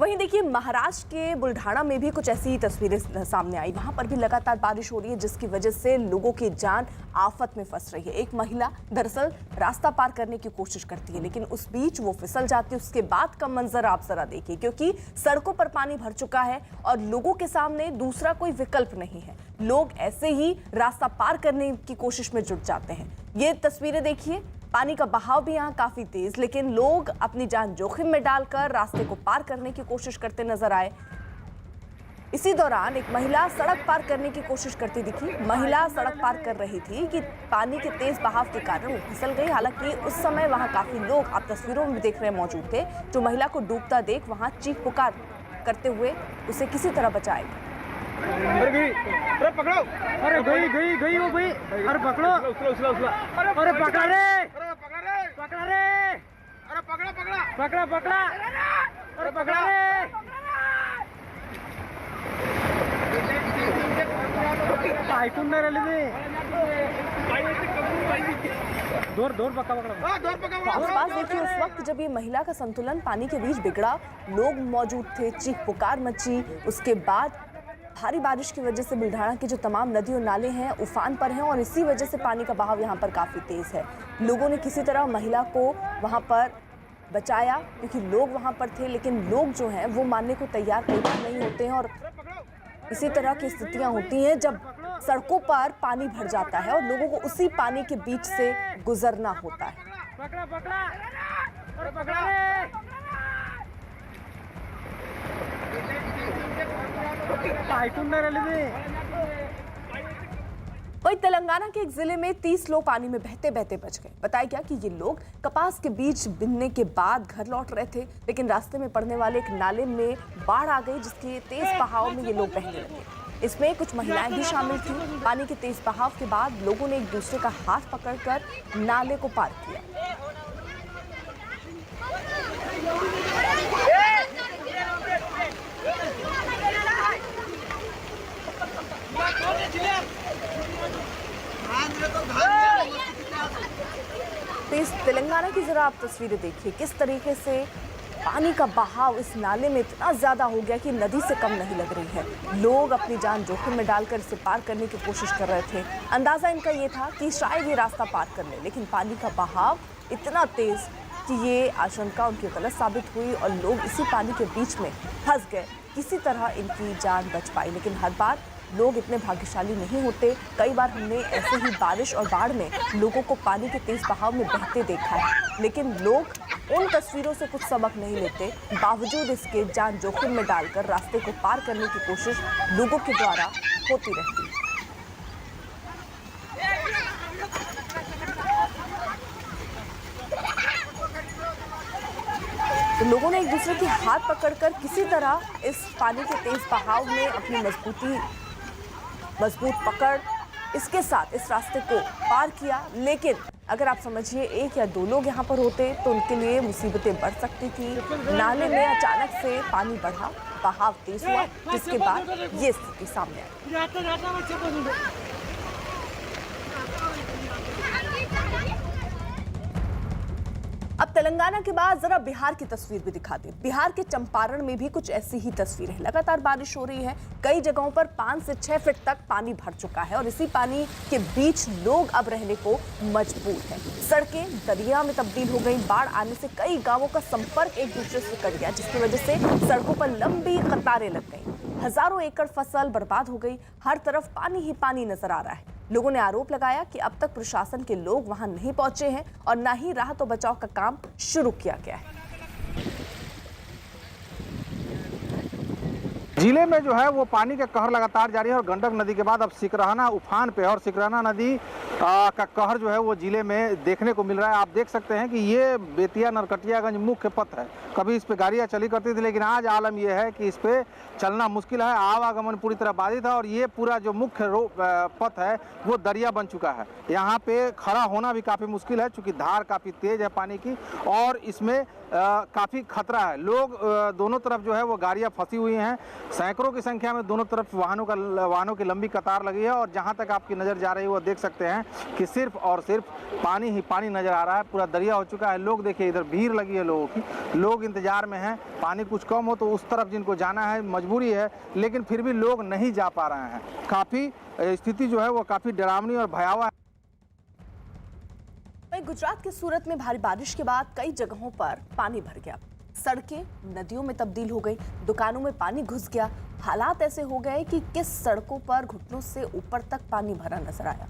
वहीं देखिए महाराष्ट्र के बुल्ढाना में भी कुछ ऐसी तस्वीरें सामने आई। वहां पर भी लगातार बारिश हो रही है, जिसकी वजह से लोगों की जान आफत में फंस रही है। एक महिला दरअसल रास्ता पार करने की कोशिश करती है, लेकिन उस बीच वो फिसल जाती है। उसके बाद का मंजर आप जरा देखिए, क्योंकि सड़कों पर पानी भर चुका है और लोगों के सामने दूसरा कोई विकल्प नहीं है। लोग ऐसे ही रास्ता पार करने की कोशिश में जुट जाते हैं। ये तस्वीरें देखिए, पानी का बहाव भी यहाँ काफी तेज, लेकिन लोग अपनी जान जोखिम में डालकर रास्ते को पार करने की कोशिश करते नजर आए। इसी दौरान एक महिला सड़क पार करने की कोशिश करती दिखी। महिला सड़क पार कर रही थी कि पानी के तेज बहाव के कारण वो फिसल गई। हालांकि उस समय वहां काफी लोग, आप तस्वीरों में देख रहे हैं, मौजूद थे, जो महिला को डूबता देख वहां चीख पुकार करते हुए उसे किसी तरह बचाए। अरे पकड़ो, अरे गई वो गई, अरे पकड़ो, अरे पकड़ा रे, पकड़ा रे, अरे पकड़ा, अरे पकड़ा रे, ऐकून नाही राहिले ते, दूर पक्का पकड़ा। आसपास देखिए, उस वक्त जब ये महिला का संतुलन पानी के बीच बिगड़ा, लोग मौजूद थे, चीख पुकार मची। उसके बाद भारी बारिश की वजह से बुल्ढाना के जो तमाम नदी और नाले हैं उफान पर हैं और इसी वजह से पानी का बहाव यहाँ पर काफ़ी तेज़ है। लोगों ने किसी तरह महिला को वहाँ पर बचाया, क्योंकि लोग वहाँ पर थे, लेकिन लोग जो हैं वो मानने को तैयार कई बार नहीं होते हैं। और इसी तरह की स्थितियाँ होती हैं जब सड़कों पर पानी भर जाता है और लोगों को उसी पानी के बीच से गुजरना होता है। वहीं तेलंगाना के एक जिले में 30 लोग पानी में बहते बहते बच गए। बताया गया कि ये लोग कपास के बीज बिनने के बाद घर लौट रहे थे, लेकिन रास्ते में पड़ने वाले एक नाले में बाढ़ आ गई, जिसके तेज बहाव में ये लोग बहने लगे। इसमें कुछ महिलाएं भी शामिल थीं। पानी के तेज बहाव के बाद लोगों ने एक दूसरे का हाथ पकड़कर नाले को पार किया। इस तेलंगाना की जरा आप तस्वीरें देखिए, किस तरीके से पानी का बहाव इस नाले में इतना ज्यादा हो गया कि नदी से कम नहीं लग रही है। लोग अपनी जान जोखिम में डालकर इसे पार करने की कोशिश कर रहे थे। अंदाजा इनका ये था कि शायद ये रास्ता पार कर ले, लेकिन पानी का बहाव इतना तेज कि ये आशंका उनकी गलत साबित हुई और लोग इसी पानी के बीच में फंस गए। किसी तरह इनकी जान बच पाई, लेकिन हर बार लोग इतने भाग्यशाली नहीं होते। कई बार हमने ऐसे ही बारिश और बाढ़ में लोगों को पानी के तेज बहाव में बहते देखा है, लेकिन लोग उन तस्वीरों से कुछ सबक नहीं लेते। बावजूद इसके जान जोखिम में डालकर रास्ते को पार करने की कोशिश लोगों के द्वारा होती रहती है। तो लोगों ने एक दूसरे के हाथ पकड़कर किसी तरह इस पानी के तेज बहाव में अपनी मजबूत पकड़ इसके साथ इस रास्ते को पार किया। लेकिन अगर आप समझिए 1 या 2 लोग यहाँ पर होते तो उनके लिए मुसीबतें बढ़ सकती थी। नाले में अचानक से पानी बढ़ा, बहाव तेज हुआ, जिसके बाद ये स्थिति सामने आई। अब तेलंगाना के बाद जरा बिहार की तस्वीर भी दिखा दें। बिहार के चंपारण में भी कुछ ऐसी ही तस्वीरें। लगातार बारिश हो रही है, कई जगहों पर 5 से 6 फीट तक पानी भर चुका है और इसी पानी के बीच लोग अब रहने को मजबूर हैं। सड़कें दरिया में तब्दील हो गई। बाढ़ आने से कई गांवों का संपर्क एक दूसरे से कट गया, जिसकी वजह से सड़कों पर लंबी कतारें लग गई। हजारों एकड़ फसल बर्बाद हो गई। हर तरफ पानी ही पानी नजर आ रहा है। लोगों ने आरोप लगाया कि अब तक प्रशासन के लोग वहां नहीं पहुंचे हैं और न ही राहत और बचाव का काम शुरू किया गया है। जिले में जो है वो पानी का कहर लगातार जारी है और गंडक नदी के बाद अब सिकरहना उफान पे है और सिकरहना नदी का कहर जो है वो जिले में देखने को मिल रहा है। आप देख सकते हैं कि ये बेतिया नरकटियागंज मुख्य पथ है। कभी इस पे गाड़ियां चली करती थी, लेकिन आज आलम यह है कि इस पे चलना मुश्किल है। आवागमन पूरी तरह बाधित है और ये पूरा जो मुख्य पथ है वो दरिया बन चुका है। यहाँ पे खड़ा होना भी काफ़ी मुश्किल है, चूँकि धार काफ़ी तेज है पानी की और इसमें काफ़ी खतरा है। लोग दोनों तरफ जो है वो गाड़ियाँ फंसी हुई हैं, सैकड़ों की संख्या में दोनों तरफ वाहनों की लंबी कतार लगी है और जहाँ तक आपकी नज़र जा रही है वो देख सकते हैं कि सिर्फ और सिर्फ पानी ही पानी नज़र आ रहा है। पूरा दरिया हो चुका है। लोग देखिए इधर भीड़ लगी है लोगों की, लोग इंतजार में हैं। पानी कुछ कम हो तो उस तरफ जिनको जाना है मजबूरी है, लेकिन फिर भी लोग नहीं जा पा रहे हैं। काफ़ी स्थिति जो है वो काफ़ी डरावनी और भयावह है। गुजरात के सूरत में भारी बारिश के बाद कई जगहों पर पानी भर गया, सड़कें नदियों में तब्दील हो गई, दुकानों में पानी घुस गया। हालात ऐसे हो गए कि किस सड़कों पर घुटनों से ऊपर तक पानी भरा नजर आया।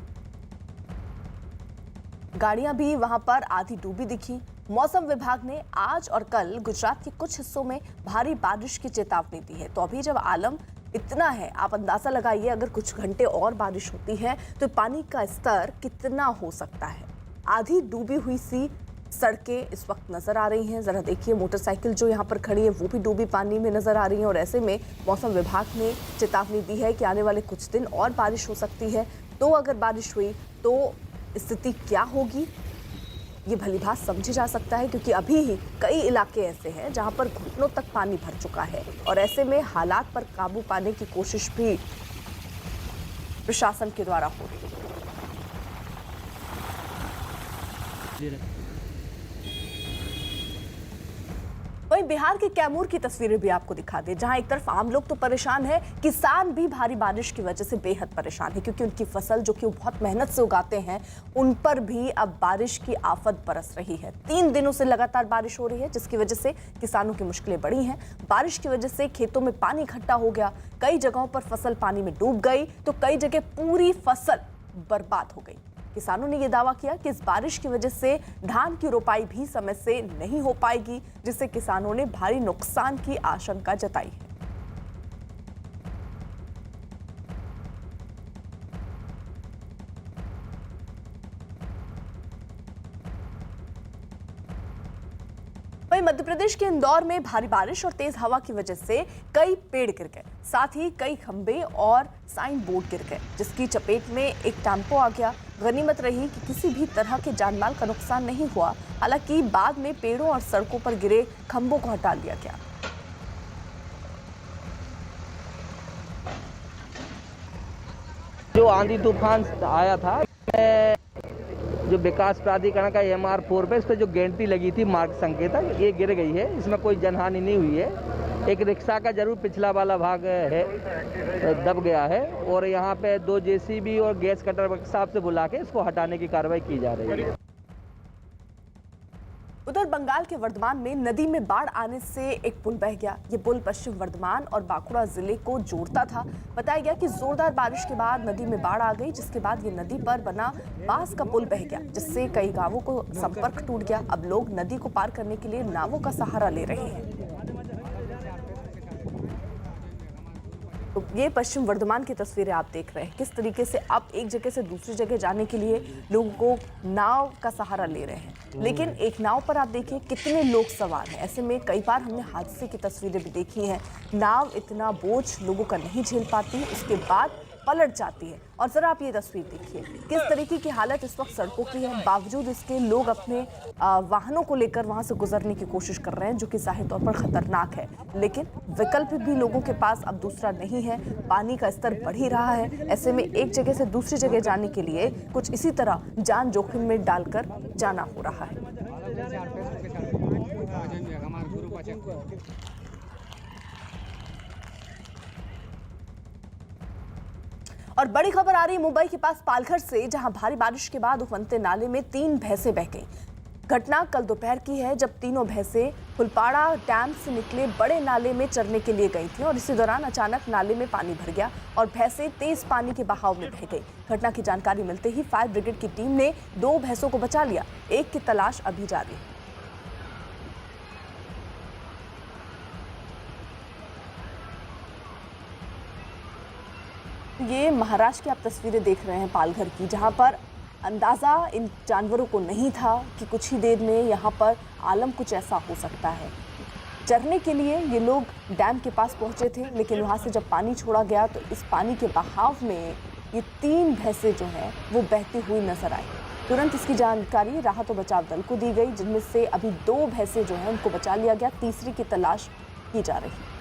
गाड़ियां भी वहां पर आधी डूबी दिखी। मौसम विभाग ने आज और कल गुजरात के कुछ हिस्सों में भारी बारिश की चेतावनी दी है। तो अभी जब आलम इतना है, आप अंदाजा लगाइए अगर कुछ घंटे और बारिश होती है तो पानी का स्तर कितना हो सकता है। आधी डूबी हुई सी सड़कें इस वक्त नजर आ रही हैं। जरा देखिए, मोटरसाइकिल जो यहाँ पर खड़ी है वो भी डूबी पानी में नजर आ रही है। और ऐसे में मौसम विभाग ने चेतावनी दी है कि आने वाले कुछ दिन और बारिश हो सकती है। तो अगर बारिश हुई तो स्थिति क्या होगी ये भलीभांति समझी जा सकता है, क्योंकि अभी ही कई इलाके ऐसे हैं जहां पर घुटनों तक पानी भर चुका है। और ऐसे में हालात पर काबू पाने की कोशिश भी प्रशासन के द्वारा हो रही है। वहीं बिहार के कैमूर की तस्वीरें भी आपको दिखा दे, जहां एक तरफ आम लोग तो परेशान है, किसान भी भारी बारिश की वजह से बेहद परेशान है, क्योंकि उनकी फसल जो कि वो बहुत मेहनत से उगाते हैं उन पर भी अब बारिश की आफत बरस रही है। 3 दिनों से लगातार बारिश हो रही है, जिसकी वजह से किसानों की मुश्किलें बढ़ी हैं। बारिश की वजह से खेतों में पानी इकट्ठा हो गया, कई जगहों पर फसल पानी में डूब गई तो कई जगह पूरी फसल बर्बाद हो गई। किसानों ने यह दावा किया कि इस बारिश की वजह से धान की रोपाई भी समय से नहीं हो पाएगी, जिससे किसानों ने भारी नुकसान की आशंका जताई है। वहीं मध्य प्रदेश के इंदौर में भारी बारिश और तेज हवा की वजह से कई पेड़ गिर गए, साथ ही कई खंभे और साइन बोर्ड गिर गए, जिसकी चपेट में एक टेम्पो आ गया। गनीमत रही कि किसी भी तरह के जानमाल का नुकसान नहीं हुआ। हालांकि बाद में पेड़ों और सड़कों पर गिरे खंभों को हटा लिया गया। जो आंधी तूफान आया था, जो विकास प्राधिकरण का MR4 पे इस पे जो गेंटी लगी थी मार्ग संकेतक, ये गिर गई है। इसमें कोई जनहानि नहीं हुई है। एक रिक्शा का जरूर पिछला वाला भाग है दब गया है और यहाँ पे 2 JCB और गैस कटर वर्कशॉप से बुला के इसको हटाने की कार्रवाई की जा रही है। उधर बंगाल के वर्धमान में नदी में बाढ़ आने से एक पुल बह गया। ये पुल पश्चिम वर्धमान और बांकुड़ा जिले को जोड़ता था। बताया गया कि जोरदार बारिश के बाद नदी में बाढ़ आ गई, जिसके बाद ये नदी पर बना बांस का पुल बह गया, जिससे कई गांवों को संपर्क टूट गया। अब लोग नदी को पार करने के लिए नावों का सहारा ले रहे हैं। तो ये पश्चिम वर्धमान की तस्वीरें आप देख रहे हैं, किस तरीके से अब एक जगह से दूसरी जगह जाने के लिए लोगों को नाव का सहारा ले रहे हैं। लेकिन एक नाव पर आप देखिए कितने लोग सवार हैं। ऐसे में कई बार हमने हादसे की तस्वीरें भी देखी हैं। नाव इतना बोझ लोगों का नहीं झेल पाती, उसके बाद पलट जाती है। और जरा आप ये तस्वीर देखिए, किस तरीके की हालत इस वक्त सड़कों की है। बावजूद इसके लोग अपने वाहनों को लेकर वहां से गुजरने की कोशिश कर रहे हैं, जो कि जाहिर तौर पर खतरनाक है। लेकिन विकल्प भी लोगों के पास अब दूसरा नहीं है। पानी का स्तर बढ़ ही रहा है। ऐसे में एक जगह से दूसरी जगह जाने के लिए कुछ इसी तरह जान जोखिम में डालकर जाना हो रहा है। और बड़ी खबर आ रही है मुंबई के पास पालघर से, जहां भारी बारिश के बाद उफनते नाले में 3 भैंसें बह गईं। घटना कल दोपहर की है, जब तीनों भैंसें फुलपाड़ा डैम से निकले बड़े नाले में चरने के लिए गई थीं और इसी दौरान अचानक नाले में पानी भर गया और भैंसें तेज पानी के बहाव में बह गई। घटना की जानकारी मिलते ही फायर ब्रिगेड की टीम ने 2 भैंसों को बचा लिया। एक की तलाश अभी जारी है। ये महाराष्ट्र की आप तस्वीरें देख रहे हैं पालघर की, जहां पर अंदाज़ा इन जानवरों को नहीं था कि कुछ ही देर में यहाँ पर आलम कुछ ऐसा हो सकता है। चरने के लिए ये लोग डैम के पास पहुँचे थे, लेकिन वहाँ से जब पानी छोड़ा गया तो इस पानी के बहाव में ये 3 भैंसें जो हैं वो बहती हुई नजर आई। तुरंत इसकी जानकारी राहत और बचाव दल को दी गई, जिनमें से अभी 2 भैंसे जो है उनको बचा लिया गया, तीसरी की तलाश की जा रही है।